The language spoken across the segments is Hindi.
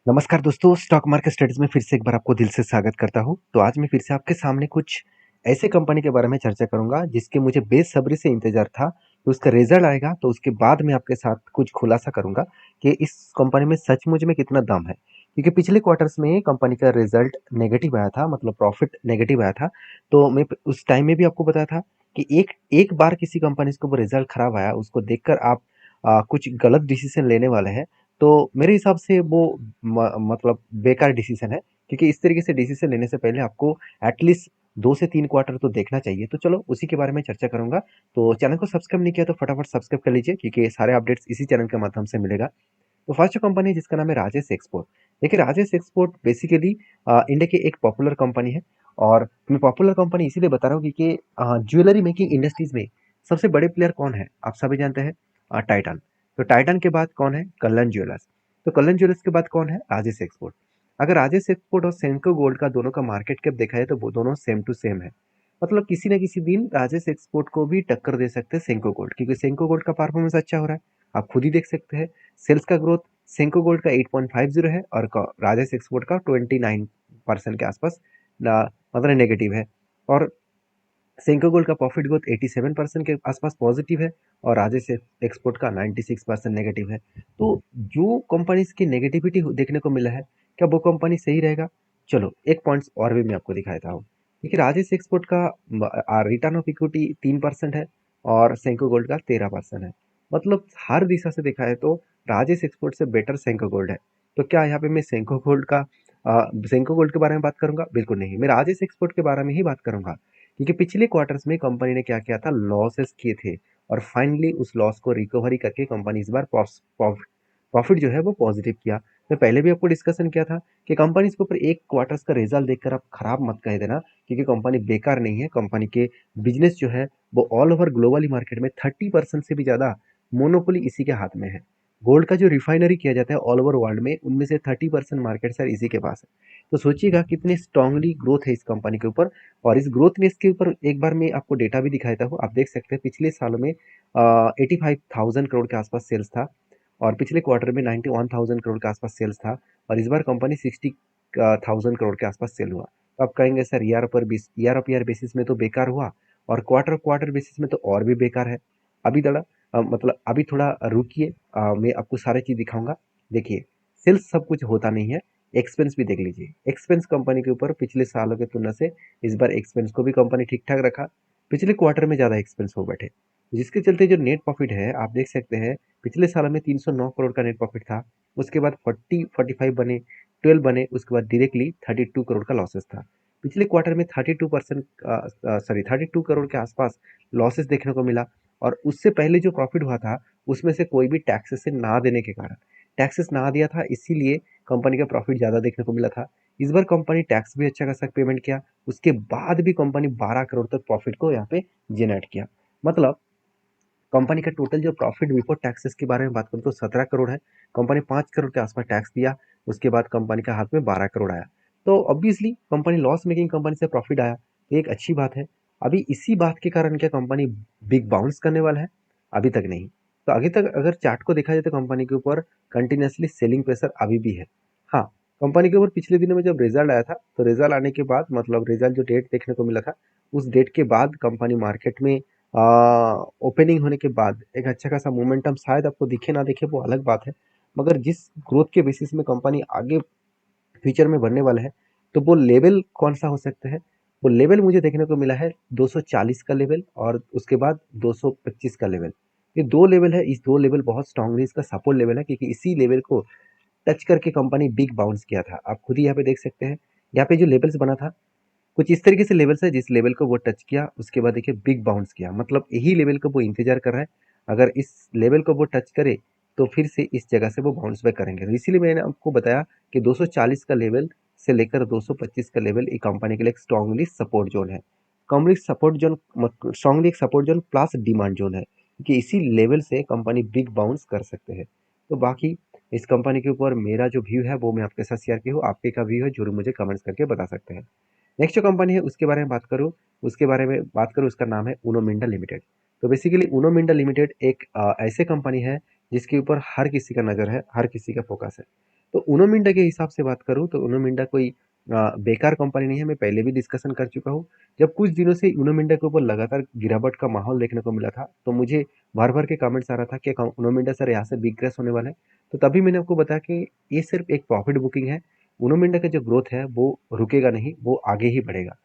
नमस्कार दोस्तों, स्टॉक मार्केट स्टडीज में फिर से एक बार आपको दिल से स्वागत करता हूँ। तो आज मैं फिर से आपके सामने कुछ ऐसे कंपनी के बारे में चर्चा करूँगा जिसके मुझे बेसब्री से इंतज़ार था कि उसका रिज़ल्ट आएगा, तो उसके बाद मैं आपके साथ कुछ खुलासा करूँगा कि इस कंपनी में सचमुच में कितना दम है। क्योंकि पिछले क्वार्टर्स में कंपनी का रिज़ल्ट नेगेटिव आया था, मतलब प्रॉफ़िट नेगेटिव आया था। तो मैं प उस टाइम में भी आपको बताया था कि एक एक बार किसी कंपनी को वो रिज़ल्ट खराब आया, उसको देखकर आप कुछ गलत डिसीज़न लेने वाले हैं, तो मेरे हिसाब से वो मतलब बेकार डिसीजन है। क्योंकि इस तरीके से डिसीजन लेने से पहले आपको एटलीस्ट 2 से 3 क्वार्टर तो देखना चाहिए। तो चलो उसी के बारे में चर्चा करूँगा। तो चैनल को सब्सक्राइब नहीं किया तो फटाफट सब्सक्राइब कर लीजिए, क्योंकि ये सारे अपडेट्स इसी चैनल के माध्यम से मिलेगा। तो फर्स्ट जो कंपनी है जिसका नाम है राजेश एक्सपोर्ट। देखिए राजेश एक्सपोर्ट बेसिकली इंडिया की एक पॉपुलर कंपनी है। और मैं पॉपुलर कंपनी इसीलिए बता रहा हूँ क्योंकि ज्वेलरी मेकिंग इंडस्ट्रीज में सबसे बड़े प्लेयर कौन है आप सभी जानते हैं, टाइटन। तो टाइटन के बाद कौन है, कल्याण ज्वेलर्स। तो कल्याण ज्वेलर्स के बाद कौन है, राजेश एक्सपोर्ट। अगर राजेश एक्सपोर्ट और सेंको गोल्ड का दोनों का मार्केट कैप देखा है तो वो दोनों सेम टू सेम है। मतलब किसी न किसी दिन राजेश एक्सपोर्ट को भी टक्कर दे सकते हैं सेंको गोल्ड, क्योंकि सेंको गोल्ड का परफॉर्मेंस अच्छा हो रहा है। आप खुद ही देख सकते हैं, सेल्स का ग्रोथ सेंको गोल्ड का 8.50 है और राजेश एक्सपोर्ट का 29% के आसपास मतलब नेगेटिव है। और सेंको गोल्ड का प्रॉफिट ग्रोथ 87% के आसपास पॉजिटिव है और राजेश एक्सपोर्ट का 96% नेगेटिव है। तो जो कंपनीज की नेगेटिविटी देखने को मिला है, क्या वो कंपनी सही रहेगा? चलो एक पॉइंट्स और भी मैं आपको दिखाता हूँ। देखिए राजेश एक्सपोर्ट का रिटर्न ऑफ इक्विटी 3% है और सेंको गोल्ड का 13% है। मतलब हर दिशा से देखा है तो राजेश एक्सपोर्ट से बेटर सेंको गोल्ड है। तो क्या यहाँ पे मैं सेंको गोल्ड के बारे में बात करूंगा? बिल्कुल नहीं, मैं राजेश एक्सपोर्ट के बारे में ही बात करूंगा। क्योंकि पिछले क्वार्टर्स में कंपनी ने क्या किया था, लॉसेस किए थे और फाइनली उस लॉस को रिकवरी करके कंपनी इस बार प्रॉफिट जो है वो पॉजिटिव किया। मैं पहले भी आपको डिस्कशन किया था कि कंपनी के ऊपर एक क्वार्टर्स का रिजल्ट देखकर आप खराब मत कह देना, क्योंकि कंपनी बेकार नहीं है। कंपनी के बिजनेस जो है वो ऑल ओवर ग्लोबली मार्केट में 30% से भी ज्यादा मोनोपोली इसी के हाथ में है। गोल्ड का जो रिफाइनरी किया जाता है ऑल ओवर वर्ल्ड में, उनमें से 30% मार्केट शेयर इसी के पास है। तो सोचिएगा कितनी स्ट्रांगली ग्रोथ है इस कंपनी के ऊपर। और इस ग्रोथ में इसके ऊपर एक बार मैं आपको डेटा भी दिखाता हूँ, आप देख सकते हैं पिछले सालों में 85,000 करोड़ के आसपास सेल्स था और पिछले क्वार्टर में 91,000 करोड़ के आसपास सेल्स था। और इस बार कंपनी 60,000 करोड़ के आसपास सेल हुआ। तो आप कहेंगे सर ईयर बेसिस में तो बेकार हुआ और क्वार्टर क्वार्टर बेसिस में तो और भी बेकार है। अभी थोड़ा रुकिए, मैं आपको सारी चीज दिखाऊंगा। देखिए, सेल्स सब कुछ होता नहीं है, एक्सपेंस भी देख लीजिए। एक्सपेंस कंपनी के ऊपर पिछले सालों की तुलना से इस बार एक्सपेंस को भी कंपनी ठीक ठाक रखा। पिछले क्वार्टर में ज़्यादा एक्सपेंस हो बैठे, जिसके चलते जो नेट प्रॉफिट है आप देख सकते हैं, पिछले साल में 309 करोड़ का नेट प्रॉफिट था। उसके बाद 45 बने, 12 बने, उसके बाद डायरेक्टली 32 करोड़ का लॉसेस था। पिछले क्वार्टर में 32 करोड़ के आसपास लॉसेस देखने को मिला। और उससे पहले जो प्रॉफिट हुआ था उसमें से कोई भी टैक्सेस से ना देने के कारण, टैक्सेस ना दिया था, इसीलिए कंपनी का प्रॉफिट ज़्यादा देखने को मिला था। इस बार कंपनी टैक्स भी अच्छा खासा पेमेंट किया, उसके बाद भी कंपनी 12 करोड़ तक प्रॉफिट को यहाँ पे जनरेट किया। मतलब कंपनी का टोटल जो प्रॉफिट बिफोर टैक्सेस के बारे में बात करूँ तो 17 करोड़ है। कंपनी 5 करोड़ के आसपास टैक्स दिया, उसके बाद कंपनी का हाथ में 12 करोड़ आया। तो obviously company loss making company से प्रॉफिट आया, तो एक अच्छी बात है। अभी इसी बात के कारण क्या कंपनी बिग बाउंस करने वाला है? अभी तक नहीं। तो आगे तक अगर चार्ट को देखा जाए तो कंपनी के ऊपर कंटिन्यूसली सेलिंग प्रेशर अभी भी है। हाँ, कंपनी के ऊपर पिछले दिनों में जब रिजल्ट आया था, तो रिजल्ट आने के बाद, मतलब रिजल्ट जो डेट देखने को मिला था, उस डेट के बाद कंपनी मार्केट में ओपनिंग होने के बाद एक अच्छा खासा मोमेंटम शायद आपको दिखे ना दिखे वो अलग बात है। मगर जिस ग्रोथ के बेसिस में कंपनी आगे फ्यूचर में बढ़ने वाला है, तो वो लेवल कौन सा हो सकता है? वो लेवल मुझे देखने को मिला है 240 का लेवल और उसके बाद 225 का लेवल। ये दो लेवल है, इस दो लेवल बहुत स्ट्रांगली इसका सपोर्ट लेवल है, क्योंकि इसी लेवल को टच करके कंपनी बिग बाउंस किया था। आप खुद ही यहाँ पे देख सकते हैं, यहाँ पे जो लेवल्स बना था कुछ इस तरीके से लेवल्स है, जिस लेवल को वो टच किया उसके बाद देखिए बिग बाउंस किया। मतलब यही लेवल को वो इंतजार कर रहा है, अगर इस लेवल को वो टच करे तो फिर से इस जगह से वो बाउंस बैक करेंगे। तो इसीलिए मैंने आपको बताया कि 240 का लेवल से लेकर 225 का लेवल एक कंपनी के लिए एक स्ट्रांगली सपोर्ट जोन है। कंपनी सपोर्ट जोन, स्ट्रांगली एक support zone plus demand zone है, क्योंकि इसी लेवल से कंपनी बिग बाउंस कर सकते हैं। तो बाकी इस कंपनी के ऊपर मेरा जो व्यू है वो मैं आपके साथ शेयर किया हूँ, आपके का व्यू है जरूर मुझे कमेंट्स करके बता सकते हैं। नेक्स्ट जो कंपनी है उसके बारे में बात करूँ, उसका नाम है उनो मिंडा लिमिटेड। तो बेसिकली उनो मिंडा लिमिटेड एक ऐसे कंपनी है जिसके ऊपर हर किसी का नज़र है, हर किसी का फोकस है। तो उनो मिंडा के हिसाब से बात करूँ तो उनो मिंडा कोई बेकार कंपनी नहीं है, मैं पहले भी डिस्कशन कर चुका हूँ। जब कुछ दिनों से उनो मिंडा के ऊपर लगातार गिरावट का माहौल देखने को मिला था, तो मुझे भर-भर के कमेंट्स आ रहा था कि उनो मिंडा सर यहाँ से बिग क्रैश होने वाला है। तो तभी मैंने आपको बताया कि ये सिर्फ एक प्रॉफिट बुकिंग है। उनो मिंडा का जो ग्रोथ है वो रुकेगा नहीं, वो आगे ही बढ़ेगा।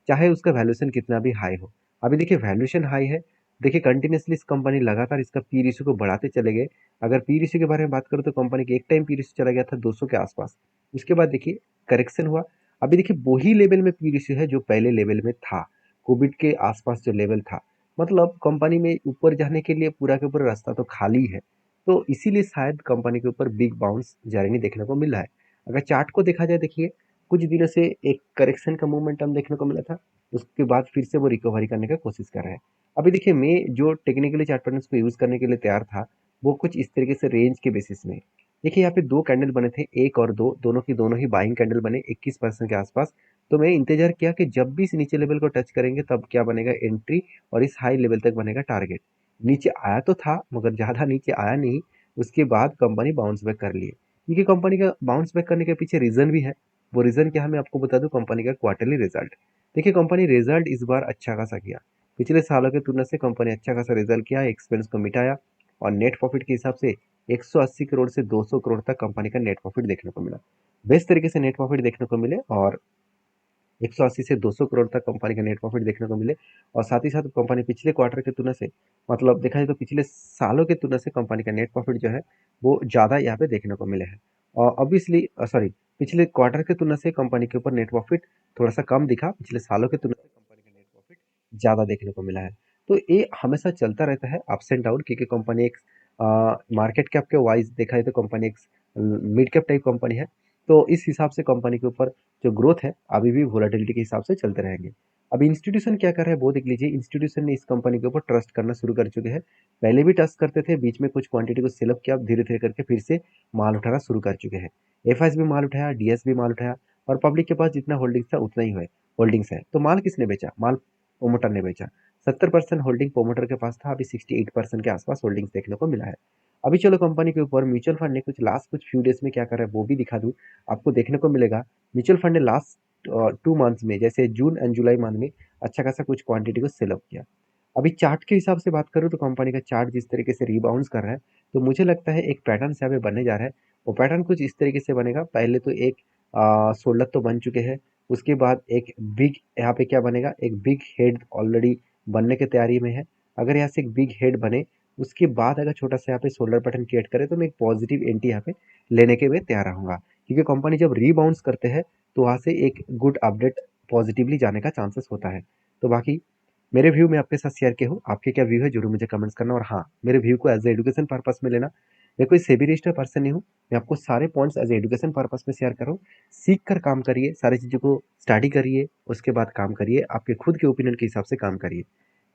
चाहे उसका वैल्यूएशन कितना भी हाई हो। अभी देखिए वैल्यूएशन हाई है, देखिए कंटिन्यूअसली इस कंपनी लगातार इसका पी रेशियो को बढ़ाते चले गए। अगर पी रेशियो के बारे में बात करूँ तो कंपनी की एक टाइम पी रेशियो चला गया था 200 के आसपास। उसके बाद देखिए करेक्शन हुआ। अभी देखिए वही लेवल में पी रेशियो है जो पहले लेवल में था, कोविड के आसपास जो लेवल था। मतलब कंपनी में ऊपर जाने के लिए पूरा का पूरा रास्ता तो खाली है। तो इसीलिए शायद कंपनी के ऊपर बिग बाउंस जर्नी देखने को मिल रहा है। अगर चार्ट को देखा जाए, देखिए कुछ दिनों से एक करेक्शन का मोमेंटम देखने को मिला था, उसके बाद फिर से वो रिकवरी करने का कोशिश कर रहे हैं। अभी देखिए मैं जो टेक्निकली चार्ट पैटर्न्स को यूज़ करने के लिए तैयार था, वो कुछ इस तरीके से रेंज के बेसिस में। देखिए यहाँ पे 2 कैंडल बने थे, 1 और 2, दोनों की दोनों ही बाइंग कैंडल बने 21% के आसपास। तो मैं इंतज़ार किया कि जब भी इस नीचे लेवल को टच करेंगे तब क्या बनेगा एंट्री, और इस हाई लेवल तक बनेगा टारगेट। नीचे आया तो था मगर ज़्यादा नीचे आया नहीं, उसके बाद कंपनी बाउंस बैक कर लिए। क्योंकि कंपनी का बाउंस बैक करने के पीछे रीज़न भी है। वो रीज़न क्या है मैं आपको बता दूँ, कंपनी का क्वार्टरली रिजल्ट। देखिए कंपनी रिजल्ट इस बार अच्छा खासा किया। पिछले सालों की तुलना से कंपनी अच्छा खासा रिजल्ट किया, एक्सपेंस को मिटाया, और नेट प्रॉफिट के हिसाब से 180 करोड़ से 200 करोड़ तक कंपनी का नेट प्रॉफिट देखने को मिला। बेस्ट तरीके से नेट प्रॉफिट देखने को मिले, और 180 से 200 करोड़ तक कंपनी का नेट प्रॉफिट देखने को मिले। और साथ ही साथ कंपनी पिछले क्वार्टर की तुलना से, मतलब देखा जाए तो पिछले सालों की तुलना से कंपनी का नेट प्रॉफिट जो है वो ज़्यादा यहाँ पे देखने को मिले हैं। और ऑब्वियसली सॉरी, पिछले क्वार्टर की तुलना से कंपनी के ऊपर नेट प्रॉफिट थोड़ा सा कम दिखा, पिछले सालों की तुलना से कंपनी का नेट प्रॉफिट ज़्यादा देखने को मिला है। तो ये हमेशा चलता रहता है अप्स एंड डाउन, क्योंकि कंपनी एक मार्केट कैप के वाइज देखा जाए तो कंपनी एक मिड कैप टाइप कंपनी है। तो इस हिसाब से कंपनी के ऊपर जो ग्रोथ है अभी भी वोलेटिलिटी के हिसाब से चलते रहेंगे। अब इंस्टीट्यूशन क्या कर रहे हैं वो देख लीजिए। इंस्टीट्यूशन ने इस कंपनी के ऊपर ट्रस्ट करना शुरू कर चुके हैं। पहले भी ट्रस्ट करते थे, बीच में कुछ क्वांटिटी को सेल अप किया, अब धीरे धीरे करके फिर से माल उठाना शुरू कर चुके हैं। एफआईएस भी माल उठाया, डीएस भी माल उठाया, और पब्लिक के पास जितना होल्डिंग्स था उतना ही है होल्डिंग्स है। तो माल किसने बेचा? माल प्रोमोटर ने बेचा। 70% होल्डिंग प्रोमोटर के पास था, अभी 68% के आसपास होल्डिंग्स देखने को मिला है। अभी चलो कंपनी के ऊपर म्यूचुअल फंड ने कुछ फ्यू डेज में क्या करा है वो भी दिखा दूं आपको। देखने को मिलेगा म्यूचुअल फंड ने लास्ट 2 मंथ्स में, जैसे जून एंड जुलाई मंथ में अच्छा खासा कुछ क्वांटिटी को सेल अप किया। अभी चार्ट के हिसाब से बात करूँ तो कंपनी का चार्ट जिस तरीके से रिबाउंस कर रहा है, तो मुझे लगता है एक पैटर्न यहाँ पे बनने जा रहा है। वो पैटर्न कुछ इस तरीके से बनेगा। पहले तो एक सोलर तो बन चुके हैं, उसके बाद एक बिग यहाँ पे क्या बनेगा, एक बिग हेड ऑलरेडी बनने की तैयारी में है। अगर यहाँ से एक बिग हेड बने, उसके बाद अगर छोटा सा यहाँ पे सोलर पैटर्न क्रिएट करे, तो मैं एक पॉजिटिव एंट्री यहाँ पे लेने के लिए तैयार रहूँगा। क्योंकि कंपनी जब रीबाउंस करते हैं तो वहाँ से एक गुड अपडेट पॉजिटिवली जाने का चांसेस होता है। तो बाकी मेरे व्यू में आपके साथ शेयर किया हूँ। आपके क्या व्यू है जरूर मुझे कमेंट्स करना। और हाँ, मेरे व्यू को एज ए एजुकेशन पर्पस में लेना। मैं कोई सेबी रजिस्टर्ड पर्सन नहीं हूँ, मैं आपको सारे points as a education purpose में शेयर कर रहा हूँ। सीख कर काम करिए, सारी चीज़ों को स्टडी करिए, उसके बाद काम करिए, आपके खुद के ओपिनियन के हिसाब से काम करिए।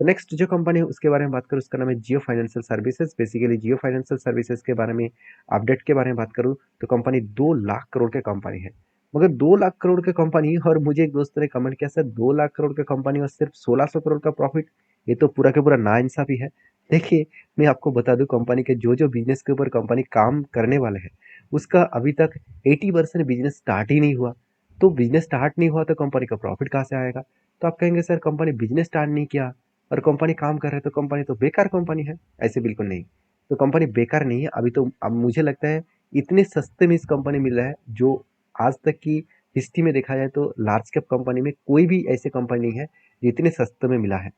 तो नेक्स्ट जो कंपनी है उसके बारे में बात करूँ, उसका नाम है जियो फाइनेंशियल सर्विसेज। बेसिकली जियो फाइनेंशियल सर्विसेज के बारे में अपडेट के बारे में बात करूँ तो कंपनी 2 लाख करोड़ के कंपनी है। मगर 2 लाख करोड़ के कंपनी, और मुझे एक दोस्त ने कमेंट किया सर 2 लाख करोड़ के कंपनी और सिर्फ 1600 करोड़ का प्रॉफिट, ये तो पूरा का पूरा नाइंसाफी है। देखिए मैं आपको बता दूं कंपनी के जो जो बिजनेस के ऊपर कंपनी काम करने वाले हैं, उसका अभी तक 80% बिजनेस स्टार्ट ही नहीं हुआ। तो बिजनेस स्टार्ट नहीं हुआ तो कंपनी का प्रॉफिट कहाँ से आएगा? तो आप कहेंगे सर कंपनी बिजनेस स्टार्ट नहीं किया और कंपनी काम कर रहे हैं तो कंपनी तो बेकार कंपनी है। ऐसे बिल्कुल नहीं, तो कंपनी बेकार नहीं है। अभी तो अब मुझे लगता है इतने सस्ते में इस कंपनी मिल रहा है, जो आज तक की हिस्ट्री में देखा जाए तो लार्ज कैप कंपनी में कोई भी ऐसे कंपनी नहीं है जो इतने सस्ते में मिला है।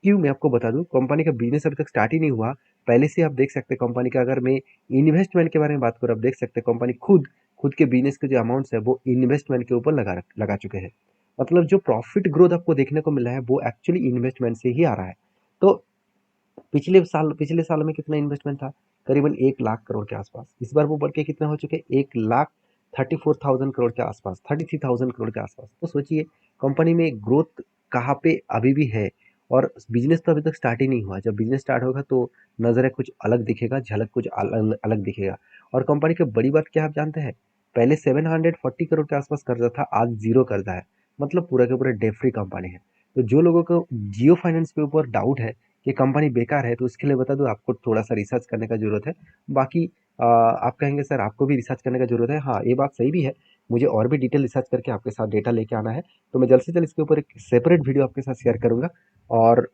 क्यों मैं आपको बता दूं, कंपनी का बिजनेस अभी तक स्टार्ट ही नहीं हुआ। पहले से आप देख सकते हैं कंपनी का, अगर मैं इन्वेस्टमेंट के बारे में बात करूँ, आप देख सकते हैं कंपनी खुद खुद के बिजनेस के जो अमाउंट्स है वो इन्वेस्टमेंट के ऊपर लगा चुके हैं। मतलब जो प्रॉफिट ग्रोथ आपको देखने को मिला है वो एक्चुअली इन्वेस्टमेंट से ही आ रहा है। तो पिछले साल में कितना इन्वेस्टमेंट था? करीबन 1 लाख करोड़ के आसपास। इस बार वो बढ़ के कितना हो चुके हैं? 1,34,000 करोड़ के आसपास, 33,000 करोड़ के आसपास। तो सोचिए कंपनी में ग्रोथ कहाँ पे अभी भी है, और बिजनेस तो अभी तक स्टार्ट ही नहीं हुआ। जब बिजनेस स्टार्ट होगा तो नज़र कुछ अलग दिखेगा, झलक कुछ अलग अलग दिखेगा। और कंपनी की बड़ी बात क्या आप जानते हैं? पहले 740 करोड़ के आसपास कर्जा था, आज जीरो कर्जा है। मतलब पूरा के पूरा डेट फ्री कंपनी है। तो जो लोगों को जियो फाइनेंस के ऊपर डाउट है कि कंपनी बेकार है, तो उसके लिए बता दूँ आपको थोड़ा सा रिसर्च करने का ज़रूरत है। बाकी आप कहेंगे सर आपको भी रिसर्च करने का ज़रूरत है। हाँ, ये बात सही भी है, मुझे और भी डिटेल रिसर्च करके आपके साथ डेटा लेके आना है, तो मैं जल्द से जल्द इसके ऊपर एक सेपरेट वीडियो आपके साथ शेयर करूँगा और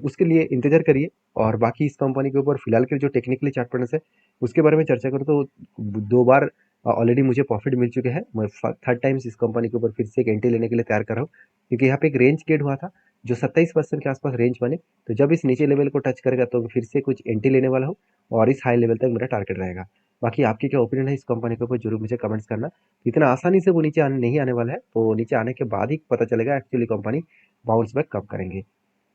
उसके लिए इंतज़ार करिए। और बाकी इस कंपनी के ऊपर फिलहाल के जो टेक्निकली चार्ट पैटर्न्स है, उसके बारे में चर्चा करूँ तो 2 बार ऑलरेडी मुझे प्रॉफिट मिल चुके हैं। मैं थर्ड टाइम्स इस कंपनी के ऊपर फिर से एक एंट्री लेने के लिए तैयार कर रहा हूँ, क्योंकि यहाँ पे एक रेंज क्रिएट हुआ था जो 27% के आसपास रेंज बने। तो जब इस नीचे लेवल को टच करेगा तो फिर से कुछ एंट्री लेने वाला हूँ और इस हाई लेवल तक मेरा टारगेट रहेगा। बाकी आपकी क्या ओपिनियन है इस कंपनी के ऊपर, जरूर मुझे कमेंट्स करना। इतना आसानी से वो नीचे नहीं आने वाला है, तो नीचे आने के बाद ही पता चलेगा एक्चुअली कंपनी बाउंस बैक कब करेंगे।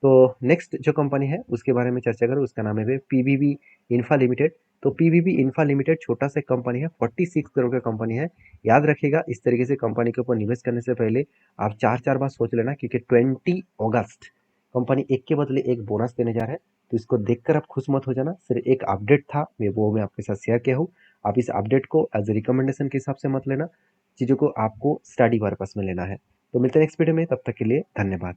तो नेक्स्ट जो कंपनी है उसके बारे में चर्चा करूँ, उसका नाम है पीवीबी इंफ्रा लिमिटेड। तो पीवीबी इंफ्रा लिमिटेड छोटा सा कंपनी है, 46 करोड़ का कंपनी है। याद रखिएगा, इस तरीके से कंपनी के ऊपर निवेश करने से पहले आप चार चार बार सोच लेना, क्योंकि 20 अगस्त कंपनी एक के बदले एक बोनस देने जा रहा है। तो इसको देखकर आप खुश मत हो जाना, सिर्फ एक अपडेट था, मैं आपके साथ शेयर किया हूँ। आप इस अपडेट को एज ए रिकमेंडेशन के हिसाब से मत लेना, चीज़ों को आपको स्टडी पर्पस में लेना है। तो मिलते हैं नेक्स्ट वीडियो में, तब तक के लिए धन्यवाद।